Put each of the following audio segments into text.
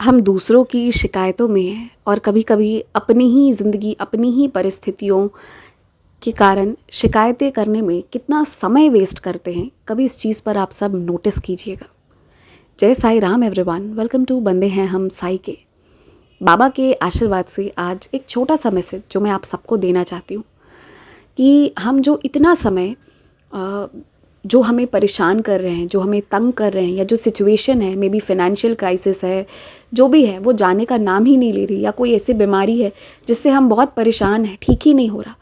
हम दूसरों की शिकायतों में और कभी-कभी अपनी ही ज़िंदगी, अपनी ही परिस्थितियों के कारण शिकायतें करने में कितना समय वेस्ट करते हैं, कभी इस चीज़ पर आप सब नोटिस कीजिएगा। Jai Sai Ram everyone, welcome to बंदे हैं हम साई के। बाबा के आशीर्वाद से आज एक छोटा सा मैसेज जो मैं आप सबको देना चाहती हूँ कि हम जो इतना समय जो हमें परेशान कर रहे हैं, जो हमें तंग कर रहे हैं, या जो सिचुएशन है, मे बी फाइनेंशियल क्राइसिस है, जो भी है वो जाने का नाम ही नहीं ले रही, या कोई ऐसी बीमारी है जिससे हम बहुत परेशान हैं, ठीक ही नहीं हो रहा,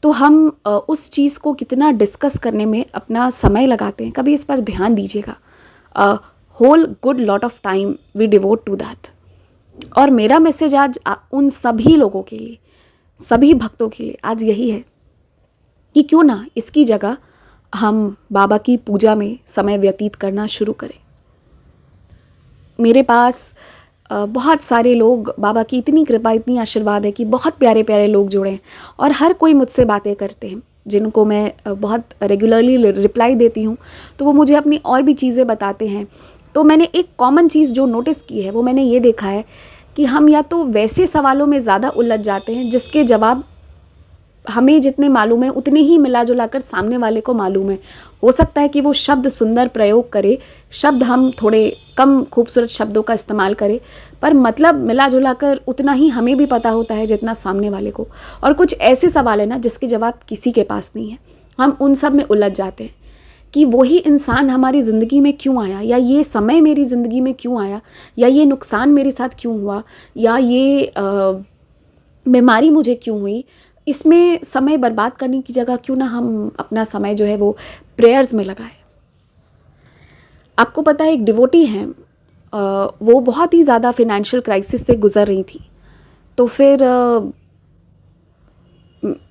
तो हम उस चीज़ को कितना डिस्कस करने में अपना समय लगाते हैं। कभी इस पर ध्यान दीजिएगा। Whole good lot of time we devote to that. और मेरा मैसेज आज उन सभी लोगों के लिए, सभी भक्तों के लिए आज यही है कि क्यों ना इसकी जगह हम बाबा की पूजा में समय व्यतीत करना शुरू करें। मेरे पास बहुत सारे लोग, बाबा की इतनी कृपा, इतनी आशीर्वाद है कि बहुत प्यारे प्यारे लोग जुड़े हैं और हर कोई मुझसे बातें करते हैं, जिनको मैं बहुत रेगुलरली रिप्लाई देती हूँ, तो वो मुझे अपनी और भी चीज़ें बताते हैं। तो मैंने एक कॉमन चीज़ जो नोटिस की है, वो मैंने ये देखा है कि हम या तो वैसे सवालों में ज़्यादा उलझ जाते हैं जिसके जवाब हमें जितने मालूम है उतने ही मिला जुला कर सामने वाले को मालूम है। हो सकता है कि वो शब्द सुंदर प्रयोग करे, शब्द हम थोड़े कम खूबसूरत शब्दों का इस्तेमाल करें, पर मतलब मिला जुला कर उतना ही हमें भी पता होता है जितना सामने वाले को। और कुछ ऐसे सवाल है ना जिसके जवाब किसी के पास नहीं है, हम उन सब में उलझ जाते हैं कि वही इंसान हमारी ज़िंदगी में क्यों आया, या ये समय मेरी ज़िंदगी में क्यों आया, या ये नुकसान मेरे साथ क्यों हुआ, या ये बीमारी मुझे क्यों हुई। इसमें समय बर्बाद करने की जगह क्यों ना हम अपना समय जो है वो प्रेयर्स में लगाएं। आपको पता है, एक डिवोटी हैं, वो बहुत ही ज़्यादा फिनेंशियल क्राइसिस से गुज़र रही थी। तो फिर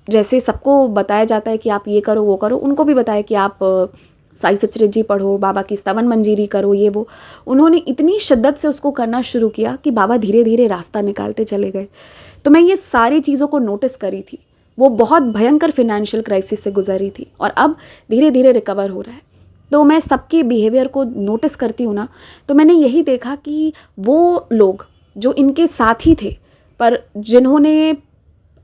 जैसे सबको बताया जाता है कि आप ये करो वो करो, उनको भी बताया कि आप साई सचरित जी पढ़ो, बाबा की स्तवन मंजीरी करो, ये वो। उन्होंने इतनी शिद्दत से उसको करना शुरू किया कि बाबा धीरे धीरे रास्ता निकालते चले गए। तो मैं ये सारी चीज़ों को नोटिस करी थी। वो बहुत भयंकर फिनेंशियल क्राइसिस से गुजर रही थी और अब धीरे धीरे रिकवर हो रहा है। तो मैं सबके बिहेवियर को नोटिस करती हूँ ना, तो मैंने यही देखा कि वो लोग जो इनके साथी थे, पर जिन्होंने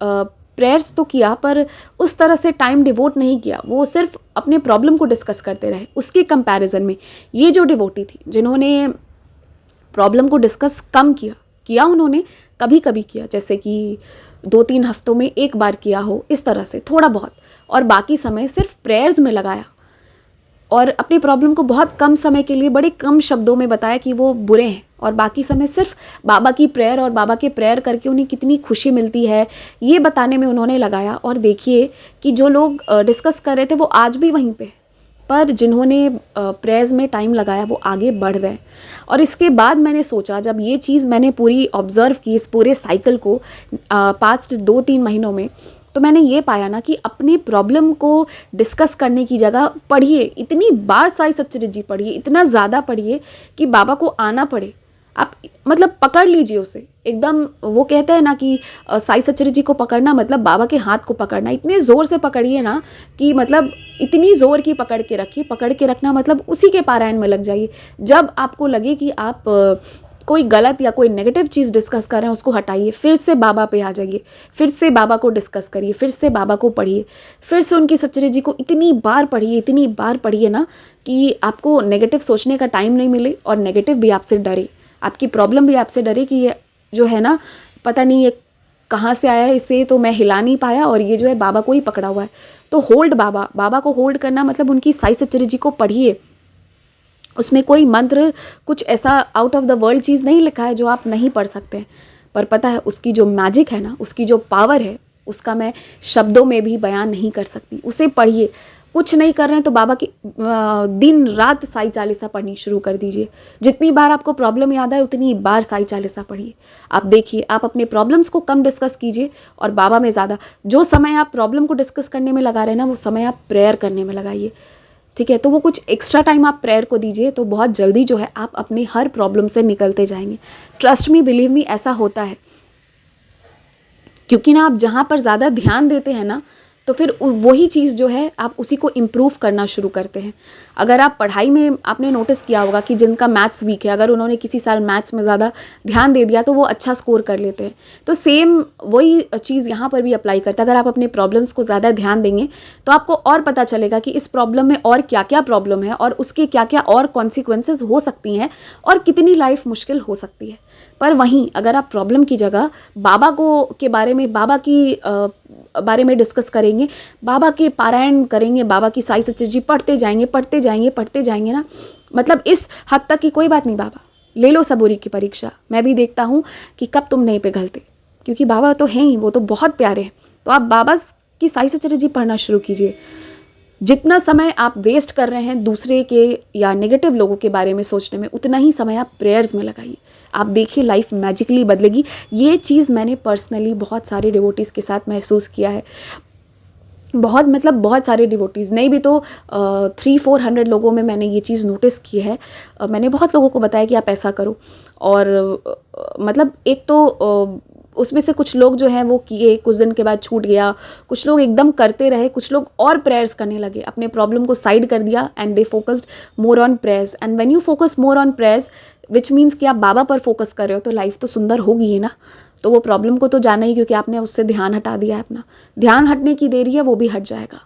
प्रेयर्स तो किया पर उस तरह से टाइम डिवोट नहीं किया, वो सिर्फ अपने प्रॉब्लम को डिस्कस करते रहे। उसके कंपैरिजन में ये जो डिवोटी थी, जिन्होंने प्रॉब्लम को डिस्कस कम किया उन्होंने कभी कभी किया, जैसे कि 2-3 हफ्तों में एक बार किया हो, इस तरह से थोड़ा बहुत, और बाकी समय सिर्फ प्रेयर्स में लगाया और अपनी प्रॉब्लम को बहुत कम समय के लिए बड़े कम शब्दों में बताया कि वो बुरे हैं, और बाकी समय सिर्फ बाबा की प्रेयर और बाबा के प्रेयर करके उन्हें कितनी खुशी मिलती है ये बताने में उन्होंने लगाया। और देखिए कि जो लोग डिस्कस कर रहे थे वो आज भी वहीं पे, पर जिन्होंने प्रेयर्स में टाइम लगाया वो आगे बढ़ रहे हैं। और इसके बाद मैंने सोचा, जब ये चीज़ मैंने पूरी ऑब्ज़र्व की, इस पूरे साइकिल को पास्ट 2-3 महीनों में, तो मैंने ये पाया ना कि अपनी प्रॉब्लम को डिस्कस करने की जगह पढ़िए, इतनी बार साई सच्चरित जी पढ़िए, इतना ज़्यादा पढ़िए कि बाबा को आना पड़े। आप मतलब पकड़ लीजिए उसे एकदम। वो कहते हैं ना कि साई सच्चरित जी को पकड़ना मतलब बाबा के हाथ को पकड़ना। इतने ज़ोर से पकड़िए ना कि मतलब इतनी ज़ोर की पकड़ के रखिए। पकड़ के रखना मतलब उसी के पारायण में लग जाइए। जब आपको लगे कि आप कोई गलत या कोई नेगेटिव चीज़ डिस्कस कर रहे हैं, उसको हटाइए, फिर से बाबा पे आ जाइए, फिर से बाबा को डिस्कस करिए, फिर से बाबा को पढ़िए, फिर से उनकी सच्चरित जी को इतनी बार पढ़िए ना कि आपको नेगेटिव सोचने का टाइम नहीं मिले और नेगेटिव भी आपसे डरे, आपकी प्रॉब्लम भी आपसे डरे कि ये जो है ना, पता नहीं ये कहाँ से आया है, इसे तो मैं हिला नहीं पाया और ये जो है बाबा को ही पकड़ा हुआ है। तो होल्ड बाबा को होल्ड करना मतलब उनकी साई सच्चरित जी को पढ़िए। उसमें कोई मंत्र, कुछ ऐसा आउट ऑफ द वर्ल्ड चीज़ नहीं लिखा है जो आप नहीं पढ़ सकते, पर पता है उसकी जो मैजिक है ना, उसकी जो पावर है, उसका मैं शब्दों में भी बयान नहीं कर सकती। उसे पढ़िए। कुछ नहीं कर रहे हैं तो बाबा की दिन रात साई चालीसा पढ़नी शुरू कर दीजिए। जितनी बार आपको प्रॉब्लम याद आए उतनी बार साई चालीसा पढ़िए। आप देखिए, आप अपने प्रॉब्लम्स को कम डिस्कस कीजिए और बाबा में ज़्यादा। जो समय आप प्रॉब्लम को डिस्कस करने में लगा रहे हैं ना, वो समय आप प्रेयर करने में लगाइए। ठीक है, तो वो कुछ एक्स्ट्रा टाइम आप प्रेयर को दीजिए, तो बहुत जल्दी जो है आप अपनी हर प्रॉब्लम से निकलते जाएंगे। ट्रस्ट मी, बिलीव मी, ऐसा होता है। क्योंकि ना आप जहाँ पर ज़्यादा ध्यान देते हैं ना, तो फिर वही चीज़ जो है आप उसी को इम्प्रूव करना शुरू करते हैं। अगर आप पढ़ाई में आपने नोटिस किया होगा कि जिनका मैथ्स वीक है, अगर उन्होंने किसी साल मैथ्स में ज़्यादा ध्यान दे दिया तो वो अच्छा स्कोर कर लेते हैं। तो सेम वही चीज़ यहाँ पर भी अप्लाई करता है। अगर आप अपने प्रॉब्लम्स को ज़्यादा ध्यान देंगे तो आपको और पता चलेगा कि इस प्रॉब्लम में और क्या क्या प्रॉब्लम है और उसके क्या क्या और कॉन्सिक्वेंसेस हो सकती हैं और कितनी लाइफ मुश्किल हो सकती है। पर वहीं अगर आप प्रॉब्लम की जगह बाबा को के बारे में, बाबा की बारे में डिस्कस करेंगे, बाबा के पारायण करेंगे, बाबा की साई सचरित जी पढ़ते जाएंगे ना, मतलब इस हद तक कि कोई बात नहीं बाबा, ले लो सबूरी की परीक्षा, मैं भी देखता हूँ कि कब तुम नहीं पिघलते, क्योंकि बाबा तो हैं ही, वो तो बहुत प्यारे हैं। तो आप बाबा की साई सचरित जी पढ़ना शुरू कीजिए। जितना समय आप वेस्ट कर रहे हैं दूसरे के या नेगेटिव लोगों के बारे में सोचने में, उतना ही समय आप प्रेयर्स में लगाइए। आप देखिए लाइफ मैजिकली बदलेगी। ये चीज़ मैंने पर्सनली बहुत सारे डिवोटीज़ के साथ महसूस किया है। बहुत सारे डिवोटीज़, नहीं भी तो 300-400 लोगों में मैंने ये चीज़ नोटिस की है। मैंने बहुत लोगों को बताया कि आप ऐसा करो, और मतलब एक तो उसमें से कुछ लोग जो हैं वो किए, कुछ दिन के बाद छूट गया, कुछ लोग एकदम करते रहे, कुछ लोग और प्रेयर्स करने लगे, अपने प्रॉब्लम को साइड कर दिया and they focused more on prayers. And when you focus more on prayers which means कि आप बाबा पर फोकस कर रहे हो, तो लाइफ तो सुंदर होगी ही ना। तो वो प्रॉब्लम को तो जाना ही, क्योंकि आपने उससे ध्यान हटा दिया है अपना। ध्यान हटने की देरी है, वो भी हट जाएगा।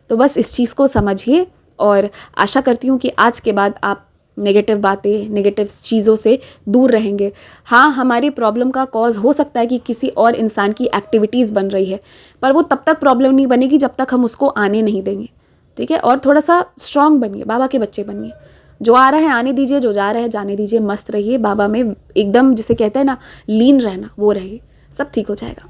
तो बस इस चीज़ को समझिए, और आशा करती हूँ कि आज के बाद आप नेगेटिव बातें, नेगेटिव चीज़ों से दूर रहेंगे। हाँ, हमारी प्रॉब्लम का कॉज हो सकता है कि किसी और इंसान की एक्टिविटीज़ बन रही है, पर वो तब तक प्रॉब्लम नहीं बनेगी जब तक हम उसको आने नहीं देंगे। ठीक है, और थोड़ा सा स्ट्रांग बनिए, बाबा के बच्चे बनिए। जो आ रहा है आने दीजिए, जो जा रहा है जाने दीजिए, मस्त रहिए, बाबा में एकदम जिसे कहते हैं ना लीन रहना, वो रहिए, सब ठीक हो जाएगा।